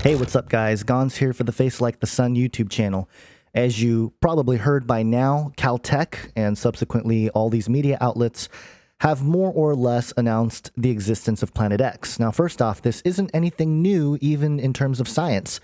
Hey, what's up guys? Gons here for the Face Like the Sun YouTube channel. As you probably heard by now, Caltech and subsequently all these media outlets have more or less announced the existence of Planet X. Now, first off, this isn't anything new even in terms of science.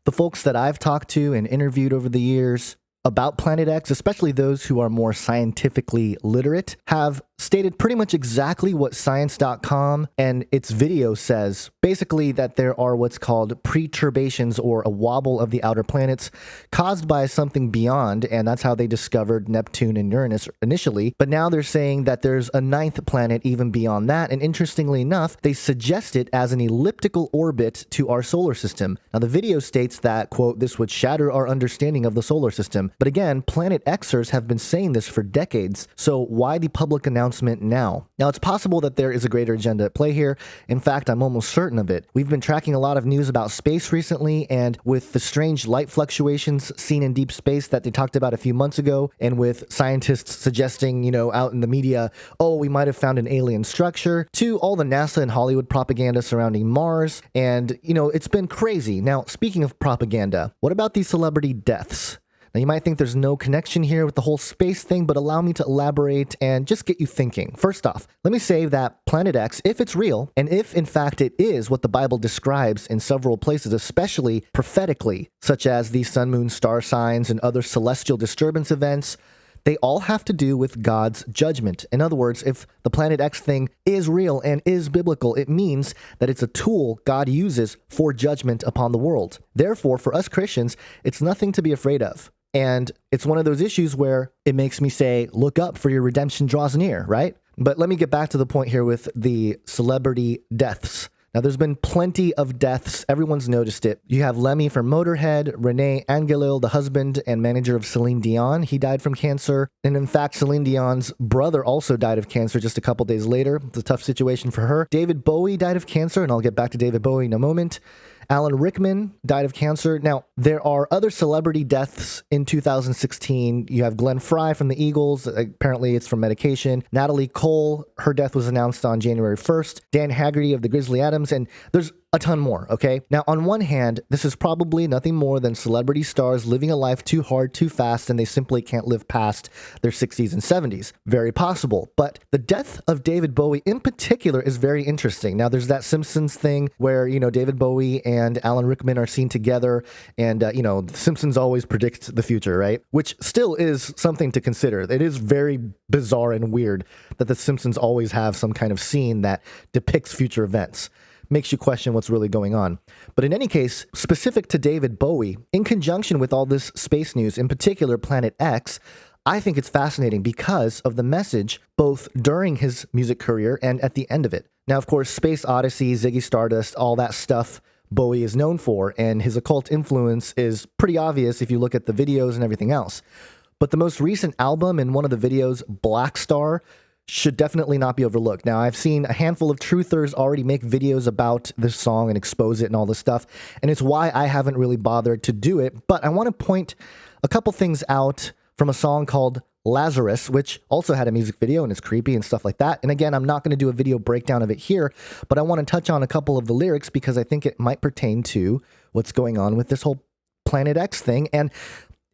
The folks that I've talked to and interviewed over the years about Planet X, especially those who are more scientifically literate, have stated pretty much exactly what science.com and its video says. Basically that there are what's called perturbations or a wobble of the outer planets caused by something beyond, and that's how they discovered Neptune and Uranus initially. But now they're saying that there's a ninth planet even beyond that, and interestingly enough, they suggest it as an elliptical orbit to our solar system. Now the video states that, quote, this would shatter our understanding of the solar system. But again, Planet Xers have been saying this for decades, so why the public announcement now? Now, it's possible that there is a greater agenda at play here. In fact, I'm almost certain of it. We've been tracking a lot of news about space recently, and with the strange light fluctuations seen in deep space that they talked about a few months ago, and with scientists suggesting, out in the media, oh, we might have found an alien structure, to all the NASA and Hollywood propaganda surrounding Mars, and, it's been crazy. Now, speaking of propaganda, what about these celebrity deaths? Now, you might think there's no connection here with the whole space thing, but allow me to elaborate and just get you thinking. First off, let me say that Planet X, if it's real, and if in fact it is what the Bible describes in several places, especially prophetically, such as the sun, moon, star signs, and other celestial disturbance events, they all have to do with God's judgment. In other words, if the Planet X thing is real and is biblical, it means that it's a tool God uses for judgment upon the world. Therefore, for us Christians, it's nothing to be afraid of. And it's one of those issues where it makes me say, look up for your redemption draws near, right? But let me get back to the point here with the celebrity deaths. Now, there's been plenty of deaths. Everyone's noticed it. You have Lemmy from Motorhead, Renee Angelil, the husband and manager of Celine Dion. He died from cancer. And in fact, Celine Dion's brother also died of cancer just a couple days later. It's a tough situation for her. David Bowie died of cancer, and I'll get back to David Bowie in a moment. Alan Rickman died of cancer. Now, there are other celebrity deaths in 2016. You have Glenn Frey from the Eagles. Apparently, it's from medication. Natalie Cole, her death was announced on January 1st. Dan Haggerty of the Grizzly Adams, and there's a ton more, okay? Now, on one hand, this is probably nothing more than celebrity stars living a life too hard, too fast, and they simply can't live past their 60s and 70s. Very possible. But the death of David Bowie in particular is very interesting. Now, there's that Simpsons thing where, David Bowie and Alan Rickman are seen together, and, The Simpsons always predict the future, right? Which still is something to consider. It is very bizarre and weird that the Simpsons always have some kind of scene that depicts future events. Makes you question what's really going on. But in any case, specific to David Bowie, in conjunction with all this space news, in particular Planet X, I think it's fascinating because of the message both during his music career and at the end of it. Now, of course, Space Odyssey, Ziggy Stardust, all that stuff Bowie is known for, and his occult influence is pretty obvious if you look at the videos and everything else. But the most recent album in one of the videos, Black Star, should definitely not be overlooked. Now, I've seen a handful of truthers already make videos about this song and expose it and all this stuff, and it's why I haven't really bothered to do it. But I want to point a couple things out from a song called Lazarus, which also had a music video and is creepy and stuff like that. And again, I'm not going to do a video breakdown of it here, but I want to touch on a couple of the lyrics because I think it might pertain to what's going on with this whole Planet X thing. And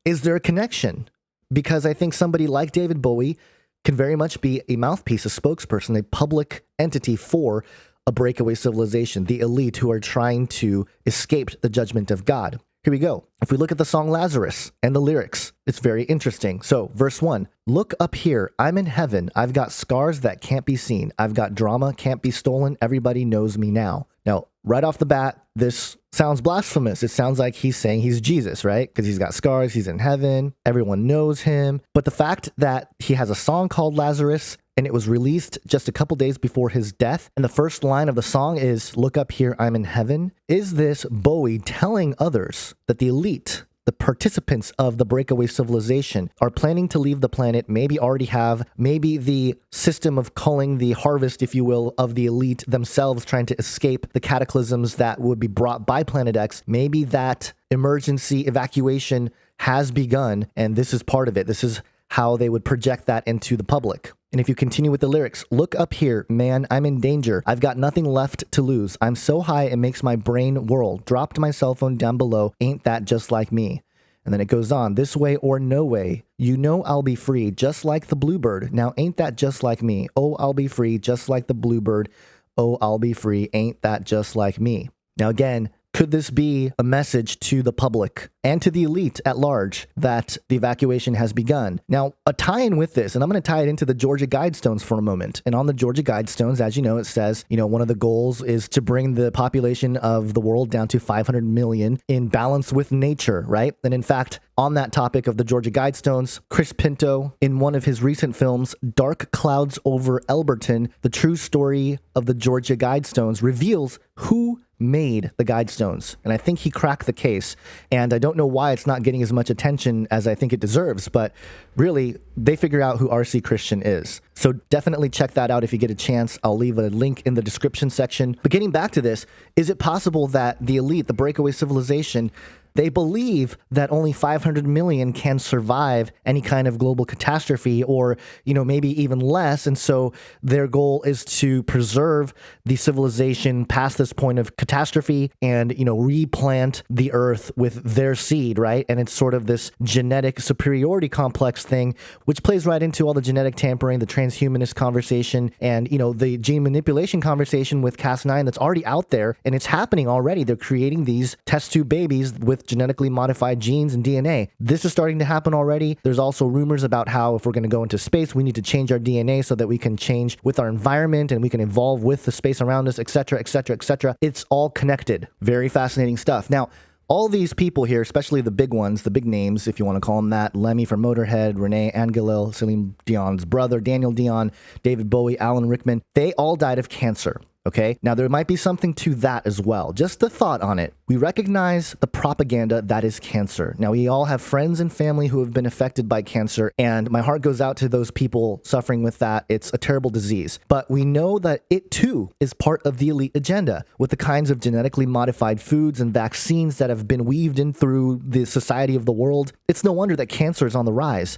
is there a connection? Because I think somebody like David Bowie can very much be a mouthpiece, a spokesperson, a public entity for a breakaway civilization, the elite who are trying to escape the judgment of God. Here we go. If we look at the song Lazarus and the lyrics, it's very interesting. So, verse 1, look up here, I'm in heaven, I've got scars that can't be seen, I've got drama, can't be stolen, everybody knows me now. Now, right off the bat, this sounds blasphemous. It sounds like he's saying he's Jesus, right? Because he's got scars, he's in heaven, everyone knows him. But the fact that he has a song called Lazarus, and it was released just a couple days before his death, and the first line of the song is, look up here, I'm in heaven, is this Bowie telling others that the elite, the participants of the breakaway civilization, are planning to leave the planet, maybe already have, maybe the system of culling the harvest, if you will, of the elite themselves trying to escape the cataclysms that would be brought by Planet X, maybe that emergency evacuation has begun, and this is part of it. This is how they would project that into the public. And if you continue with the lyrics, look up here, man, I'm in danger. I've got nothing left to lose. I'm so high it makes my brain whirl. Dropped my cell phone down below. Ain't that just like me? And then it goes on, this way or no way. You know I'll be free, just like the bluebird. Now ain't that just like me? Oh, I'll be free, just like the bluebird. Oh, I'll be free. Ain't that just like me? Now again, could this be a message to the public and to the elite at large that the evacuation has begun? Now, a tie-in with this, and I'm going to tie it into the Georgia Guidestones for a moment. And on the Georgia Guidestones, as you know, it says, one of the goals is to bring the population of the world down to 500 million in balance with nature, right? And in fact, on that topic of the Georgia Guidestones, Chris Pinto, in one of his recent films, Dark Clouds Over Elberton, the true story of the Georgia Guidestones, reveals who made the Guidestones. And I think he cracked the case. And I don't know why it's not getting as much attention as I think it deserves, but really, they figure out who R.C. Christian is. So definitely check that out if you get a chance. I'll leave a link in the description section. But getting back to this, is it possible that the elite, the breakaway civilization, they believe that only 500 million can survive any kind of global catastrophe, or, maybe even less. And so their goal is to preserve the civilization past this point of catastrophe and, replant the earth with their seed, right? And it's sort of this genetic superiority complex thing, which plays right into all the genetic tampering, the transhumanist conversation, and, the gene manipulation conversation with Cas9 that's already out there. And it's happening already. They're creating these test tube babies with genetically modified genes and DNA. This is starting to happen already. There's also rumors about how if we're going to go into space, we need to change our DNA so that we can change with our environment and we can evolve with the space around us, etc., etc., etc. It's all connected. Very fascinating stuff. Now, all these people here, especially the big ones, the big names, if you want to call them that, Lemmy from Motorhead, Renee Angelil, Celine Dion's brother, Daniel Dion, David Bowie, Alan Rickman, they all died of cancer. Okay, now there might be something to that as well. Just a thought on it. We recognize the propaganda that is cancer. Now, we all have friends and family who have been affected by cancer, and my heart goes out to those people suffering with that. It's a terrible disease. But we know that it too is part of the elite agenda with the kinds of genetically modified foods and vaccines that have been weaved in through the society of the world. It's no wonder that cancer is on the rise.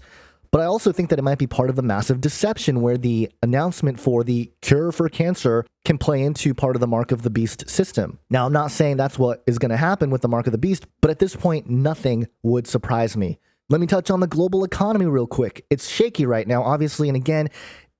But I also think that it might be part of a massive deception where the announcement for the cure for cancer can play into part of the Mark of the Beast system. Now, I'm not saying that's what is going to happen with the Mark of the Beast, but at this point, nothing would surprise me. Let me touch on the global economy real quick. It's shaky right now, obviously, and again,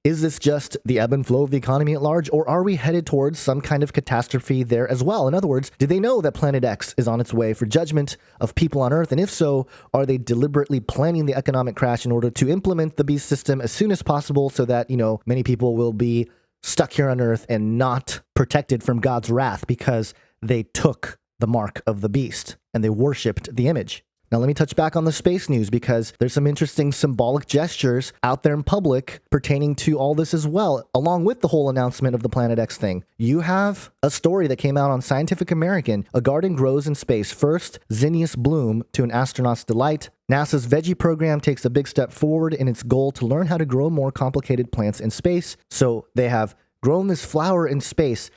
is this just the ebb and flow of the economy at large, or are we headed towards some kind of catastrophe there as well? In other words, do they know that Planet X is on its way for judgment of people on Earth? And if so, are they deliberately planning the economic crash in order to implement the beast system as soon as possible so that, many people will be stuck here on Earth and not protected from God's wrath because they took the mark of the beast and they worshipped the image? Now, let me touch back on the space news because there's some interesting symbolic gestures out there in public pertaining to all this as well, along with the whole announcement of the Planet X thing. You have a story that came out on Scientific American. A garden grows in space. First, zinnias bloom to an astronaut's delight. NASA's Veggie program takes a big step forward in its goal to learn how to grow more complicated plants in space. So they have grown this flower in space.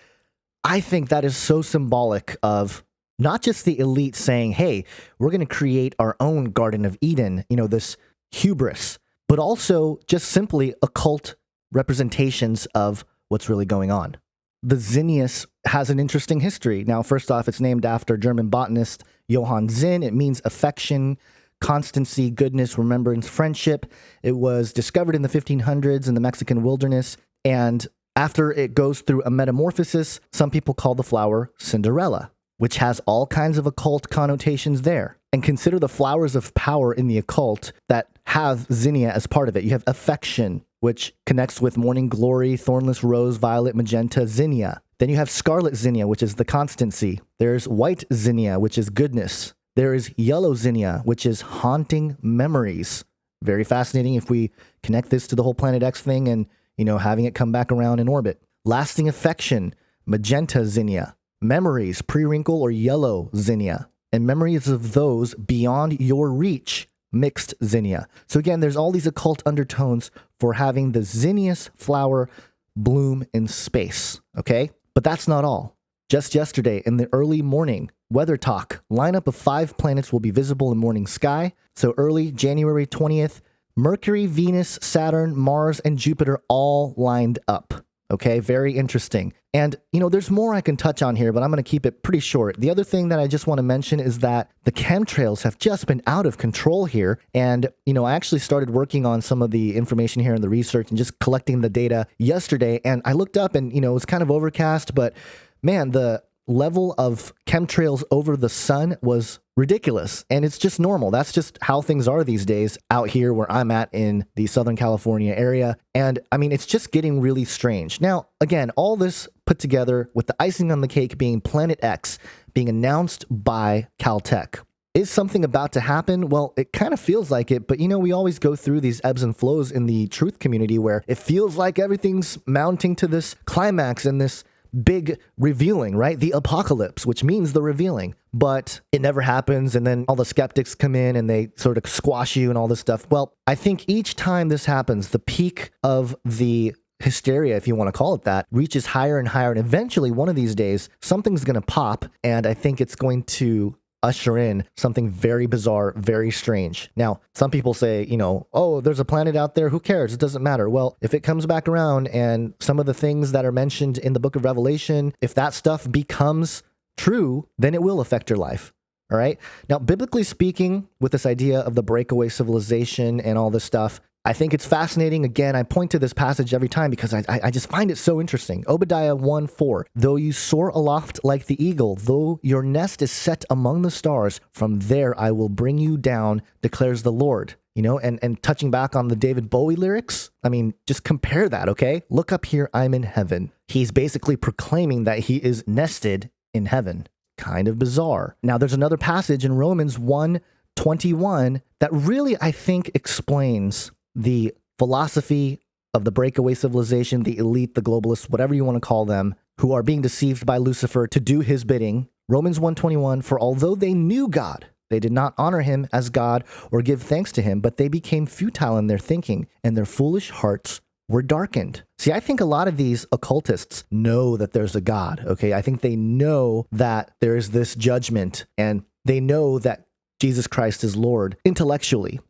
I think that is so symbolic of not just the elite saying, hey, we're going to create our own Garden of Eden, this hubris, but also just simply occult representations of what's really going on. The zinnias has an interesting history. Now, first off, it's named after German botanist Johann Zinn. It means affection, constancy, goodness, remembrance, friendship. It was discovered in the 1500s in the Mexican wilderness, and after it goes through a metamorphosis, some people call the flower Cinderella, which has all kinds of occult connotations there. And consider the flowers of power in the occult that have zinnia as part of it. You have affection, which connects with morning glory, thornless rose, violet, magenta, zinnia. Then you have scarlet zinnia, which is the constancy. There's white zinnia, which is goodness. There is yellow zinnia, which is haunting memories. Very fascinating if we connect this to the whole Planet X thing and, having it come back around in orbit. Lasting affection, magenta zinnia. Memories, pre-wrinkle or yellow zinnia, and memories of those beyond your reach, mixed zinnia. So again, there's all these occult undertones for having the zinniest flower bloom in space, okay? But that's not all. Just yesterday, in the early morning weather talk, lineup of 5 planets will be visible in morning sky. So early January 20th, Mercury, Venus, Saturn, Mars, and Jupiter all lined up. Okay, very interesting. And, there's more I can touch on here, but I'm going to keep it pretty short. The other thing that I just want to mention is that the chemtrails have just been out of control here. And, I actually started working on some of the information here in the research and just collecting the data yesterday. And I looked up and, it was kind of overcast, but man, the level of chemtrails over the sun was ridiculous. And it's just normal. That's just how things are these days out here where I'm at in the Southern California area. And I mean, it's just getting really strange. Now, again, all this put together with the icing on the cake being Planet X being announced by Caltech. Is something about to happen? Well, it kind of feels like it, but we always go through these ebbs and flows in the truth community where it feels like everything's mounting to this climax and this big revealing, right? The apocalypse, which means the revealing, but it never happens. And then all the skeptics come in and they sort of squash you and all this stuff. Well, I think each time this happens, the peak of the hysteria, if you want to call it that, reaches higher and higher. And eventually one of these days, something's going to pop. And I think it's going to usher in something very bizarre, very strange. Now, some people say, oh, there's a planet out there. Who cares? It doesn't matter. Well, if it comes back around and some of the things that are mentioned in the book of Revelation, if that stuff becomes true, then it will affect your life. All right. Now, biblically speaking, with this idea of the breakaway civilization and all this stuff, I think it's fascinating. Again, I point to this passage every time because I just find it so interesting. Obadiah 1:4, though you soar aloft like the eagle, though your nest is set among the stars, from there I will bring you down, declares the Lord. And touching back on the David Bowie lyrics, I mean, just compare that, okay? Look up here, I'm in heaven. He's basically proclaiming that he is nested in heaven. Kind of bizarre. Now, there's another passage in Romans 1:21 that really, I think, explains the philosophy of the breakaway civilization, the elite, the globalists, whatever you want to call them, who are being deceived by Lucifer to do his bidding. Romans 1:21, for although they knew God, they did not honor him as God or give thanks to him, but they became futile in their thinking, and their foolish hearts were darkened. See, I think a lot of these occultists know that there's a God, okay? I think they know that there is this judgment, and they know that Jesus Christ is Lord intellectually,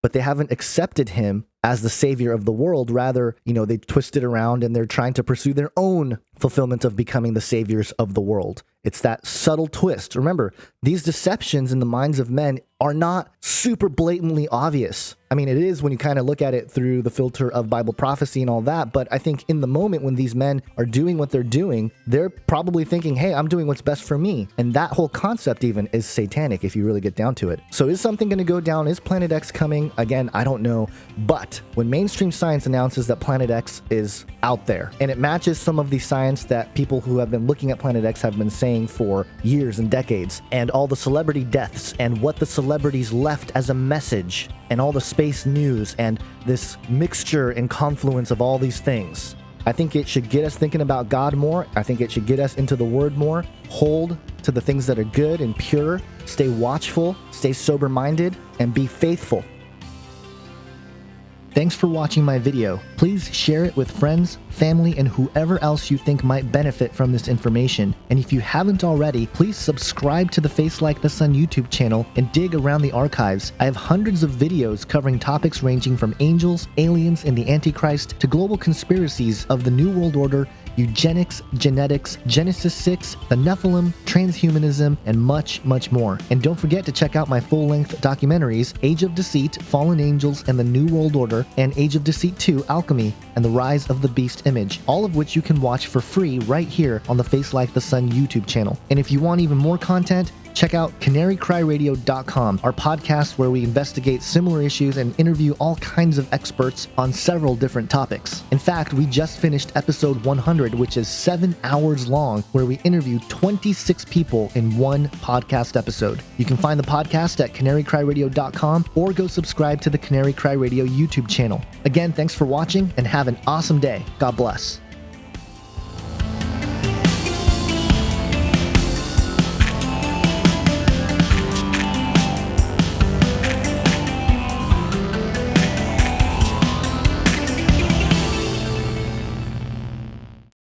but they haven't accepted him as the savior of the world. Rather, they twist it around and they're trying to pursue their own fulfillment of becoming the saviors of the world. It's that subtle twist. Remember, these deceptions in the minds of men are not super blatantly obvious. I mean, it is when you kind of look at it through the filter of Bible prophecy and all that, but I think in the moment when these men are doing what they're doing, they're probably thinking, hey, I'm doing what's best for me. And that whole concept even is satanic if you really get down to it. So is something going to go down? Is Planet X coming? Again, I don't know. But when mainstream science announces that Planet X is out there, and it matches some of the science that people who have been looking at Planet X have been saying for years and decades, and all the celebrity deaths and what the celebrities left as a message, and all the space news and this mixture and confluence of all these things, I think it should get us thinking about God more. I think it should get us into the Word more. Hold to the things that are good and pure. Stay watchful, stay sober-minded, and be faithful. Thanks for watching my video. Please share it with friends, family, and whoever else you think might benefit from this information. And if you haven't already, please subscribe to the Face Like the Sun YouTube channel and dig around the archives. I have hundreds of videos covering topics ranging from angels, aliens, and the Antichrist to global conspiracies of the New World Order, eugenics, genetics, Genesis 6, the Nephilim, transhumanism, and much, much more. And don't forget to check out my full-length documentaries, Age of Deceit, Fallen Angels, and the New World Order, and Age of Deceit 2, Alchemy, and the Rise of the Beast Image, all of which you can watch for free right here on the Face Like the Sun YouTube channel. And if you want even more content, check out canarycryradio.com, our podcast where we investigate similar issues and interview all kinds of experts on several different topics. In fact, we just finished episode 100, which is 7 hours long, where we interview 26 people in one podcast episode. You can find the podcast at canarycryradio.com or go subscribe to the Canary Cry Radio YouTube channel. Again, thanks for watching and have an awesome day. God bless.